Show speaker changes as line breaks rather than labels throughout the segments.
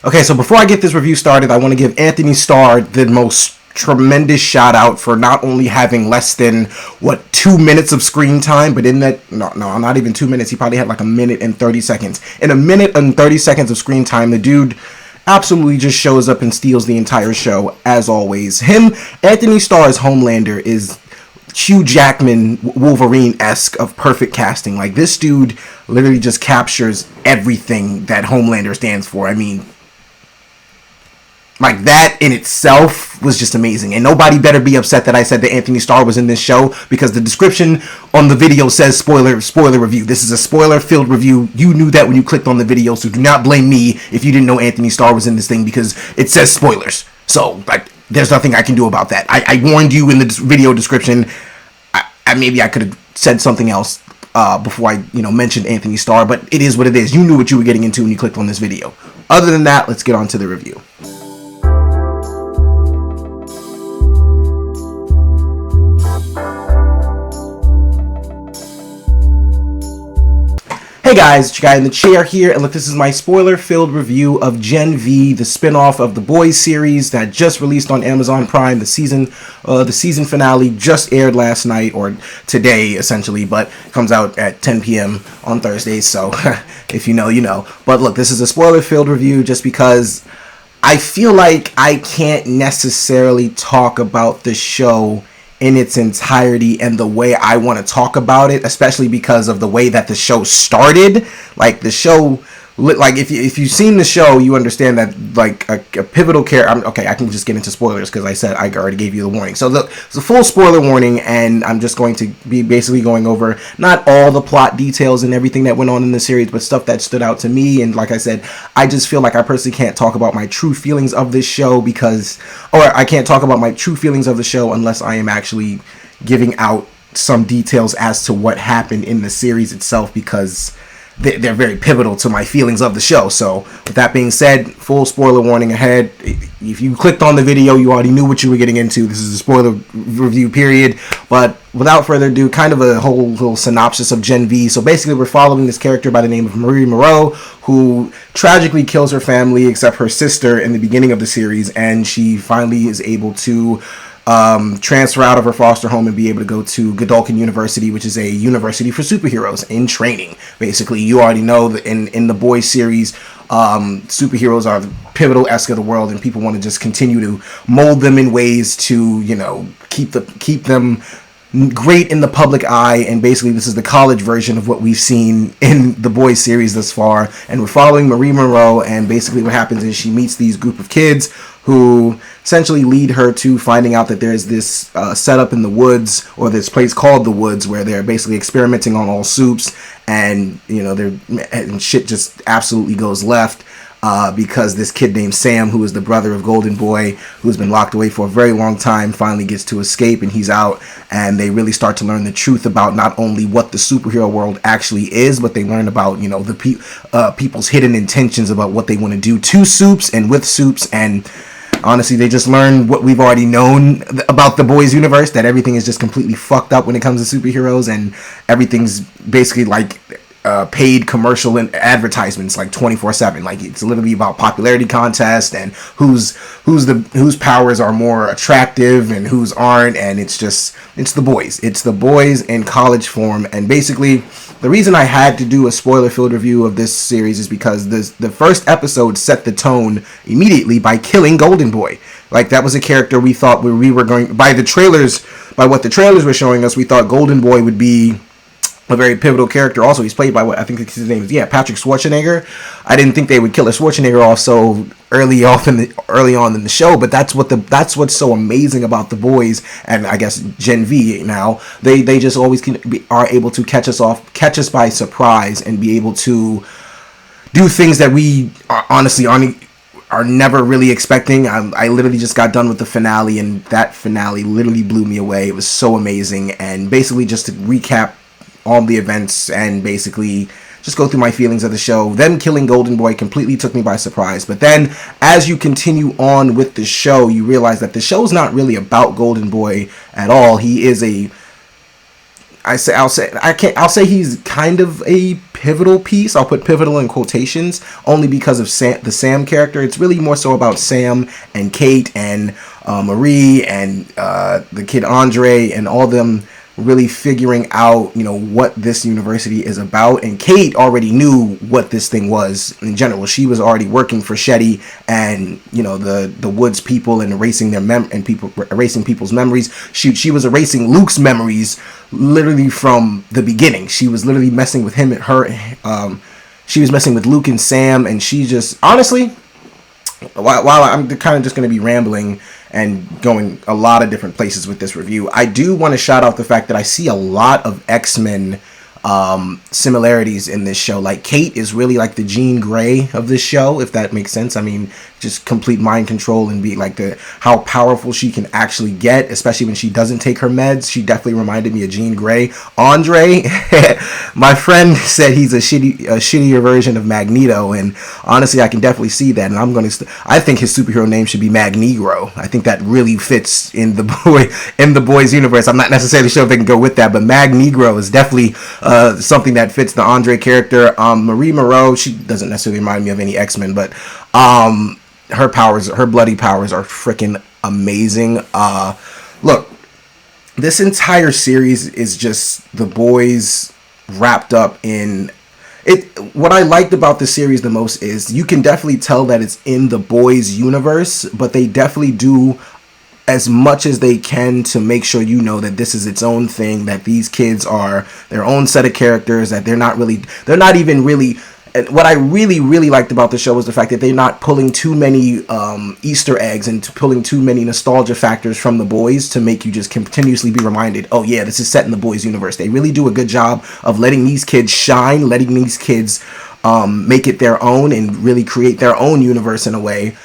Okay, so before I get this review started, I want to give Anthony Starr the most tremendous shout out for not only having less than 2 minutes of screen time, but in that not even 2 minutes, he probably had like a minute and 30 seconds. In a minute and 30 seconds of screen time, the dude absolutely just shows up and steals the entire show as always. Anthony Starr's Homelander is Hugh Jackman Wolverine-esque of perfect casting. Like, this dude literally just captures everything that Homelander stands for. I mean, like, that in itself was just amazing. And nobody better be upset that I said that Anthony Starr was in this show, because the description on the video says spoiler review. This is a spoiler-filled review. You knew that when you clicked on the video, so do not blame me if you didn't know Anthony Starr was in this thing, because it says spoilers. So, like, there's nothing I can do about that. I warned you in the video description. Maybe I could have said something else before I, mentioned Anthony Starr, but it is what it is. You knew what you were getting into when you clicked on this video. Other than that, let's get on to the review. Hey guys, it's your guy in the chair here, and look, this is my spoiler-filled review of Gen V, the spin-off of The Boys series that just released on Amazon Prime. The season finale just aired last night, or today, essentially, but it comes out at 10 p.m. on Thursdays, so if you know, you know. But look, this is a spoiler-filled review just because I feel like I can't necessarily talk about the show in its entirety and the way I want to talk about it, especially because of the way that the show started. Like, the show, like, if you've seen the show, you understand that, like, a pivotal character. Okay, I can just get into spoilers because I said I already gave you the warning. So look, it's a full spoiler warning, and I'm just going to be basically going over not all the plot details and everything that went on in the series, but stuff that stood out to me. And like I said, I just feel like I personally can't talk about my true feelings of this show I can't talk about my true feelings of the show unless I am actually giving out some details as to what happened in the series itself, because they're very pivotal to my feelings of the show. So with that being said, full spoiler warning ahead. If you clicked on the video, you already knew what you were getting into. This is a spoiler review period. But without further ado, kind of a whole little synopsis of Gen V. So basically, we're following this character by the name of Marie Moreau, who tragically kills her family except her sister in the beginning of the series, and she finally is able to transfer out of her foster home and be able to go to Godolphin University, which is a university for superheroes in training. Basically, you already know that in the Boys series, superheroes are the pivotal-esque of the world, and people want to just continue to mold them in ways to, keep them great in the public eye. And basically, this is the college version of what we've seen in the Boys series thus far. And we're following Marie Monroe, and basically what happens is she meets these group of kids who essentially lead her to finding out that there's this setup in the woods, or this place called the Woods, where they're basically experimenting on all soups, and and shit just absolutely goes left. Because this kid named Sam, who is the brother of Golden Boy, who's been locked away for a very long time, finally gets to escape, and he's out, and they really start to learn the truth about not only what the superhero world actually is, but they learn about, the people's hidden intentions about what they want to do to Soups and with Soups. And honestly, they just learn what we've already known about the Boys universe, that everything is just completely fucked up when it comes to superheroes, and everything's basically like paid commercial and advertisements, like 24/7. Like, it's literally about popularity contest and whose powers are more attractive and whose aren't. And it's the Boys. It's the Boys in college form. And basically, the reason I had to do a spoiler-filled review of this series is because the first episode set the tone immediately by killing Golden Boy. Like, that was a character we thought we were going, by what the trailers were showing us, we thought Golden Boy would be a very pivotal character. Also, he's played by what I think his name is, Patrick Schwarzenegger. I didn't think they would kill a Schwarzenegger off so early on in the show, but that's what's so amazing about the Boys, and I guess Gen V now. They just always are able to catch us by surprise, and be able to do things that we honestly are never really expecting. I literally just got done with the finale, and that finale literally blew me away. It was so amazing. And basically, just to recap all the events and basically just go through my feelings of the show, them killing Golden Boy completely took me by surprise. But then, as you continue on with the show, you realize that the show's not really about Golden Boy at all. He is I'll say he's kind of a pivotal piece. I'll put pivotal in quotations only because of the Sam character. It's really more so about Sam and Kate and Marie and the kid Andre and all them really figuring out, what this university is about. And Kate already knew what this thing was in general. She was already working for Shetty and, the Woods people and erasing erasing people's memories. She was erasing Luke's memories literally from the beginning. She was literally messing with him and her. She was messing with Luke and Sam, and she just, honestly, while I'm kind of just going to be rambling and going a lot of different places with this review, I do want to shout out the fact that I see a lot of X-Men similarities in this show. Like, Kate is really like the Jean Grey of this show, if that makes sense. I mean, just complete mind control and be like how powerful she can actually get, especially when she doesn't take her meds. She definitely reminded me of Jean Grey. Andre, my friend said he's a shittier version of Magneto, and honestly, I can definitely see that. And I think his superhero name should be Magnegro. I think that really fits in the boys universe. I'm not necessarily sure if they can go with that, but Magnegro is definitely something that fits the Andre character. Marie Moreau, she doesn't necessarily remind me of any X-Men, but her bloody powers are freaking amazing. Look, this entire series is just the boys wrapped up in it. What I liked about this series the most is you can definitely tell that it's in the boys universe, but they definitely do as much as they can to make sure that this is its own thing, that these kids are their own set of characters, that they're not even really. And what I really, really liked about the show was the fact that they're not pulling too many Easter eggs and pulling too many nostalgia factors from the boys to make you just continuously be reminded, oh yeah, this is set in the boys universe. They really do a good job of letting these kids shine, letting these kids make it their own and really create their own universe in a way,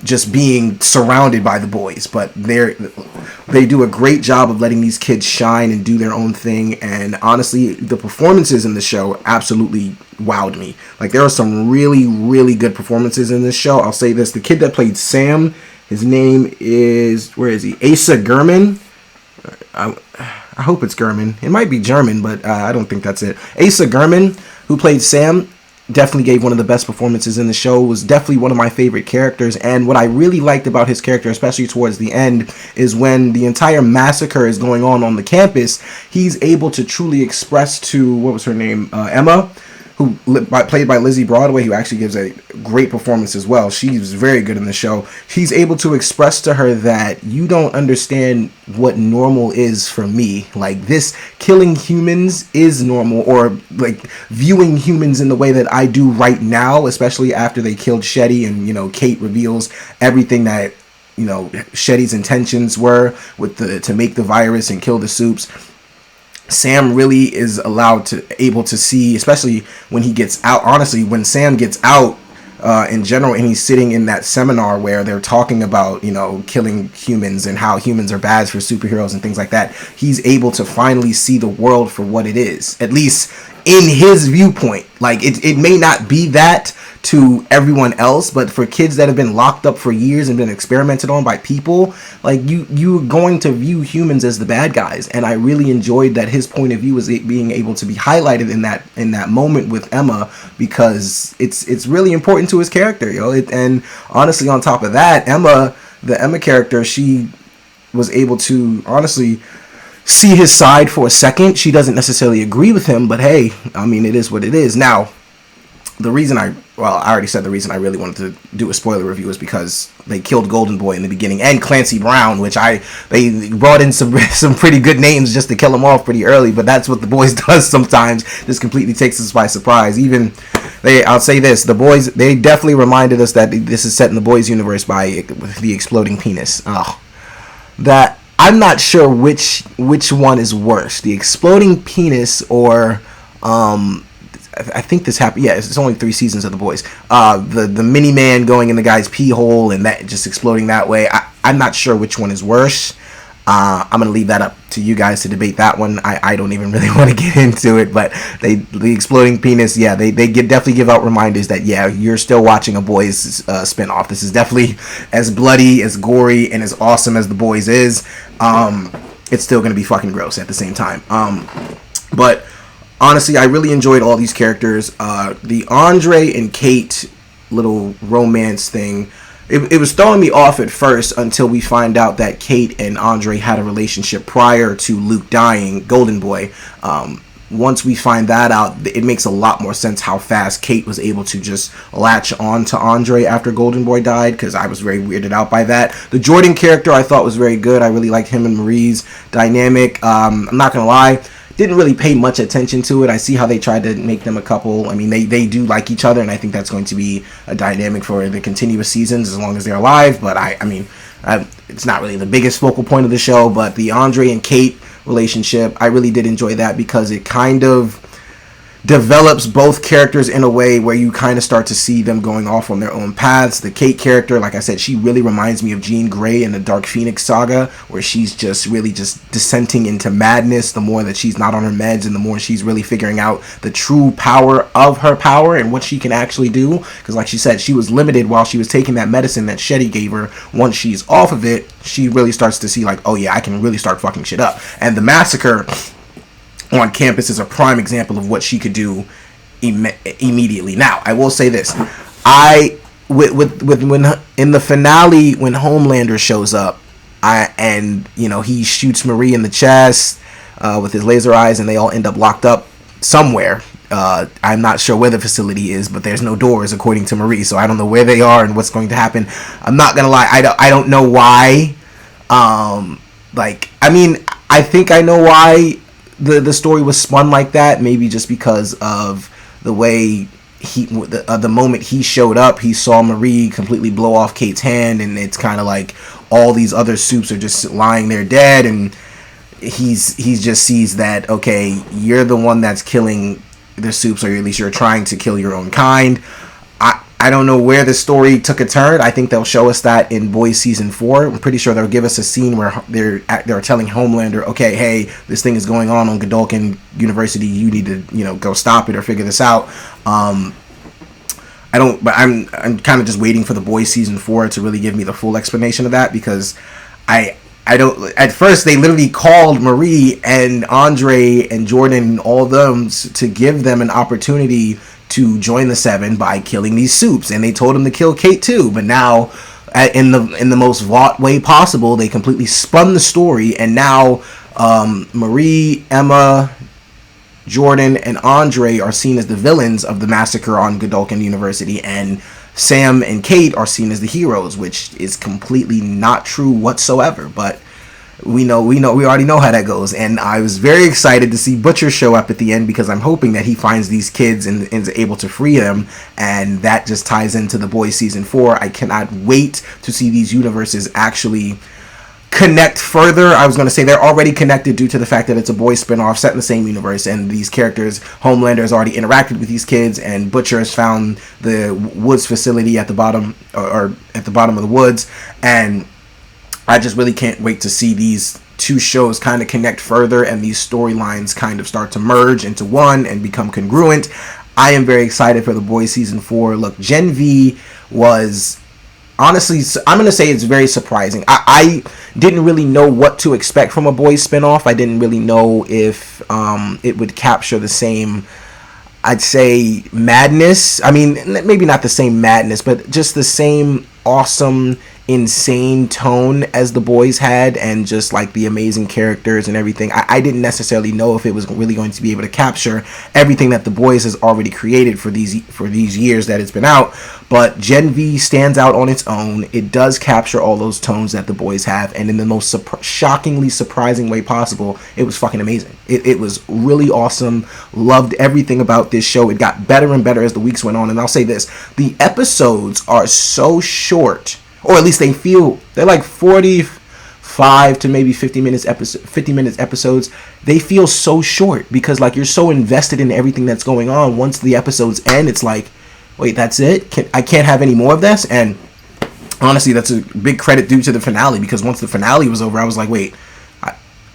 just being surrounded by the boys. But they do a great job of letting these kids shine and do their own thing. And honestly, the performances in the show absolutely wowed me. Like, there are some really, really good performances in this show. I'll say this: the kid that played Sam, his name is, where is he? Asa German. I hope it's German. It might be German, but I don't think that's it. Asa German, who played Sam, definitely gave one of the best performances in the show. Was definitely one of my favorite characters. And what I really liked about his character, especially towards the end, is when the entire massacre is going on the campus, he's able to truly express to, what was her name, Emma, who played by Lizzie Broadway, who actually gives a great performance as well. She's very good in the show. He's able to express to her that you don't understand what normal is for me. Like, this killing humans is normal, or like viewing humans in the way that I do right now, especially after they killed Shetty and, Kate reveals everything that, Shetty's intentions were to make the virus and kill the Supes. Sam really is able to see, especially when he gets out. Honestly, when Sam gets out in general, and he's sitting in that seminar where they're talking about, killing humans and how humans are bad for superheroes and things like that, he's able to finally see the world for what it is, at least in his viewpoint. Like, it may not be that to everyone else, but for kids that have been locked up for years and been experimented on by people, like, you're going to view humans as the bad guys. And I really enjoyed that his point of view was being able to be highlighted in that moment with Emma, because it's really important to his character, and honestly, on top of that, the Emma character, she was able to honestly see his side for a second. She doesn't necessarily agree with him, but hey, I mean, it is what it is. Now, the reason I already said the reason I really wanted to do a spoiler review is because they killed Golden Boy in the beginning, and Clancy Brown, which they brought in some pretty good names just to kill him off pretty early, but that's what the boys does sometimes. Just completely takes us by surprise. I'll say this, the boys, they definitely reminded us that this is set in the boys universe by the exploding penis. That I'm not sure which one is worse, the exploding penis or I think this happened. Yeah, it's only 3 seasons of The Boys. The mini man going in the guy's pee hole and that just exploding that way. I'm not sure which one is worse. I'm gonna leave that up to you guys to debate that one. I don't even really want to get into it, but the exploding penis, yeah, they definitely give out reminders that, yeah, you're still watching a Boys spinoff. This is definitely as bloody, as gory, and as awesome as The Boys is. it's still going to be fucking gross at the same time. But honestly, I really enjoyed all these characters. The Andre and Kate little romance thing, it was throwing me off at first until we find out that Kate and Andre had a relationship prior to Luke dying, Golden Boy. Once we find that out, it makes a lot more sense how fast Kate was able to just latch on to Andre after Golden Boy died, because I was very weirded out by that. The Jordan character I thought was very good. I really liked him and Marie's dynamic. I'm not going to lie, didn't really pay much attention to it. I see how they tried to make them a couple. I mean, they do like each other, and I think that's going to be a dynamic for the continuous seasons as long as they're alive. But I mean, it's not really the biggest focal point of the show, but the Andre and Kate relationship, I really did enjoy that because it kind of develops both characters in a way where you kind of start to see them going off on their own paths. The Kate character, like I said, she really reminds me of Jean Grey in the Dark Phoenix saga, where she's just really just descending into madness the more that she's not on her meds, and the more she's really figuring out the true power of her power and what she can actually do. Because like she said, she was limited while she was taking that medicine that Shetty gave her. Once she's off of it, she really starts to see like, oh yeah, I can really start fucking shit up. And the massacre on campus is a prime example of what she could do immediately. Now, I will say this: when in the finale, when Homelander shows up, and you know, he shoots Marie in the chest with his laser eyes, and they all end up locked up somewhere. I'm not sure where the facility is, but there's no doors according to Marie, so I don't know where they are and what's going to happen. I'm not gonna lie, I don't know why. I mean, I think I know why the story was spun like that. Maybe just because of the way the moment he showed up, he saw Marie completely blow off Kate's hand, and it's kind of like all these other supes are just lying there dead, and he just sees that, okay, you're the one that's killing the supes, or at least you're trying to kill your own kind. I don't know where the story took a turn. I think they'll show us that in Boys Season 4. I'm pretty sure they'll give us a scene where they're telling Homelander, okay, hey, this thing is going on Godolphin University. You need to, go stop it or figure this out. I'm kind of just waiting for the Boys Season 4 to really give me the full explanation of that, because I don't. At first, they literally called Marie and Andre and Jordan and all of them to give them an opportunity to join the Seven by killing these supes, and they told him to kill Kate too. But now, in the most Vought way possible, they completely spun the story, and now Marie, Emma, Jordan, and Andre are seen as the villains of the massacre on Godolphin University, and Sam and Kate are seen as the heroes, which is completely not true whatsoever. But we already know how that goes, and I was very excited to see Butcher show up at the end, because I'm hoping that he finds these kids and is able to free them, and that just ties into the Boys Season 4. I cannot wait to see these universes actually connect further. I was going to say they're already connected due to the fact that it's a Boys spinoff set in the same universe, and these characters, Homelander has already interacted with these kids, and Butcher has found the woods facility at the bottom, or at the bottom of the woods, and I just really can't wait to see these two shows kind of connect further, and these storylines kind of start to merge into one and become congruent. I am very excited for the Boys Season 4. Look, Gen V was, honestly, I'm going to say it's very surprising. I didn't really know what to expect from a Boys spinoff. I didn't really know if it would capture the same, I'd say, madness. I mean, maybe not the same madness, but just the same awesome, insane tone as the Boys had, and just like the amazing characters and everything. I didn't necessarily know if it was really going to be able to capture everything that the Boys has already created for these years that it's been out. But Gen V stands out on its own. It does capture all those tones that the Boys have, and in the most shockingly surprising way possible. It was fucking amazing. It was really awesome. Loved everything about this show. It got better and better as the weeks went on. And I'll say this: the episodes are so short, or at least they feel, they're like 45 to maybe 50 minutes episodes. They feel so short because like you're so invested in everything that's going on. Once the episodes end, it's like, wait, that's it? I can't have any more of this? And honestly, that's a big credit due to the finale, because once the finale was over, I was like, wait,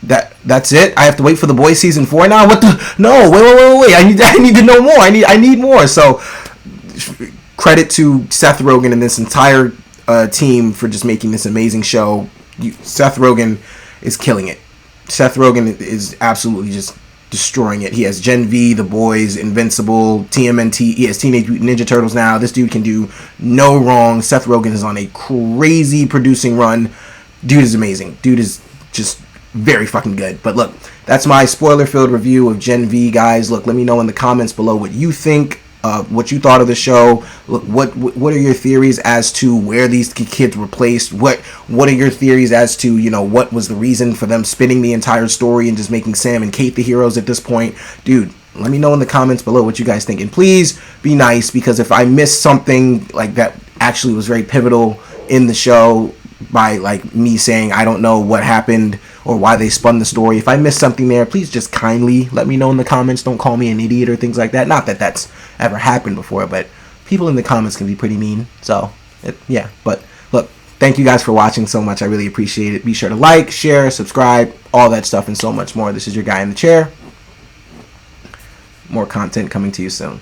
that's it? I have to wait for the Boys Season 4 now? What the? No, wait. I need to know more. I need more. So credit to Seth Rogen and this entire team for just making this amazing show. Seth Rogen is killing it. Seth Rogen is absolutely just destroying it. He has Gen V, The Boys, Invincible, TMNT. He has Teenage Mutant Ninja Turtles now. This dude can do no wrong. Seth Rogen is on a crazy producing run. Dude is amazing. Dude is just very fucking good. But look, that's my spoiler-filled review of Gen V, guys. Look, let me know in the comments below what you think. What you thought of the show. Look, what are your theories as to where these kids were placed? What are your theories as to, you know, what was the reason for them spinning the entire story and just making Sam and Kate the heroes at this point? Dude, let me know in the comments below what you guys think. And please be nice, because if I missed something like that actually was very pivotal in the show by like me saying I don't know what happened or why they spun the story, if I missed something there, please just kindly let me know in the comments. Don't call me an idiot or things like that. Not that that's ever happened before, but people in the comments can be pretty mean. So yeah, but look, thank you guys for watching so much. I really appreciate it. Be sure to like, share, subscribe, all that stuff and so much more. This is your guy in the chair. More content coming to you soon.